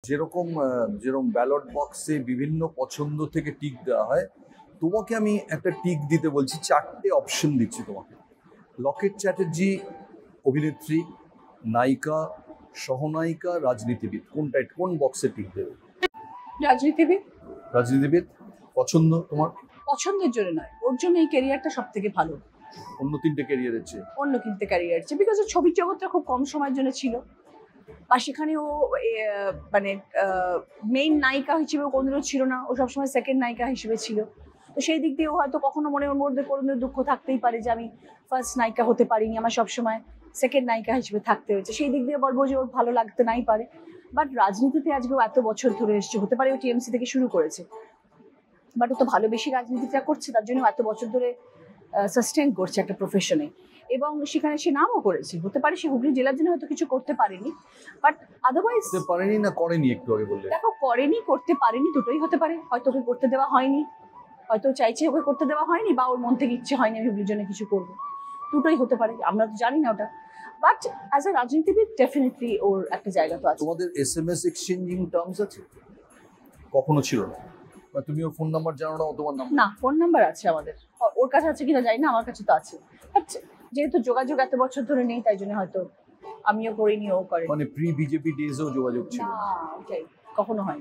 যেরকম যেরকম ব্যালট বক্সে বিভিন্ন পছন্দ থেকে টিক দেওয়া হয়, তোমাকে আমি একটা টিক দিতে বলছি, 4টে অপশন দিচ্ছি তোমাকে। লকেট চ্যাটার্জি অভিনেত্রী, নায়িকা, সহনায়িকা, রাজনীতিবিদ, কোন বক্সে টিক দেবে? রাজনীতিবিদ। রাজনীতিবিদ পছন্দ তোমার? পছন্দের জন্য নয়, ওর জন্য এই ক্যারিয়ারটা সব থেকে ভালো। অন্য 3টে ক্যারিয়ারের চেয়ে? অন্য কিনতে ক্যারিয়ার চেয়ে, বিকজ ছবির জগৎটা খুব কম সময়ের জন্য ছিল, আর সেখানে ও মানে মেইন নায়িকা হিসেবে কোনোদিনও ছিল না, ও সবসময় সেকেন্ড নায়িকা হিসেবে ছিল। তো সেই দিক দিয়ে হয়তো কখনো ওর মধ্যে কোনো দুঃখ থাকতেই পারে যে আমি ফার্স্ট নায়িকা হতে পারিনি, আমার সবসময় সেকেন্ড নায়িকা হিসেবে থাকতে হয়েছে। সেই দিক দিয়ে বলবো যে ওর ভালো লাগতে নাই পারে। বাট রাজনীতিতে আজকেও এত বছর ধরে এসছে, হতে পারে ও টিএমসি থেকে শুরু করেছে, বাট ও তো ভালোবেসে রাজনীতিটা করছে, তার জন্য এত বছর ধরে সাস্টেন করছে একটা প্রফেশনে, এবং সেখানে সে নামও করেছে। হতে পারে সে হুগলি জেলার জন্য হয়তো কিছু করতে পারেনি, বাট আদারওয়াইজ পারেনি না করেনি, একটু আগে বললে। দেখো, করেনি, করতে পারেনি, দুটোই হতে পারে। হয়তো ওকে করতে দেওয়া হয়নি, হয়তো চাইছে ওকে করতে দেওয়া হয়নি, বা ওর মন থেকে ইচ্ছে হয়নি আমি হুগলির জন্য কিছু করবো, দুটোই হতে পারে, আমরা তো জানি না ওটা। বাট অ্যাজ এ রাজনীতিবিদ ডেফিনেটলি ওর একটা জায়গা তো আছে। তোমাদের SMS এক্সচেঞ্জিং টার্মস আছে? কখনো ছিল না? বা তুমি ওর ফোন নাম্বার জানো না, ও তোমার নাম্বার? না, ফোন নাম্বার আছে আমাদের, ওর কাছে আছে কিনা জানি না, আমার কাছে তো আছে। আচ্ছা, যেহেতু যোগাযোগ এত বছর ধরে নেই, তাই জন্য হয়তো আমিও করিনি, ও করে। মানে প্রি বিজেপি ডেজেও যোগাযোগ ছিল? না, ওটাই কখনো হয়নি।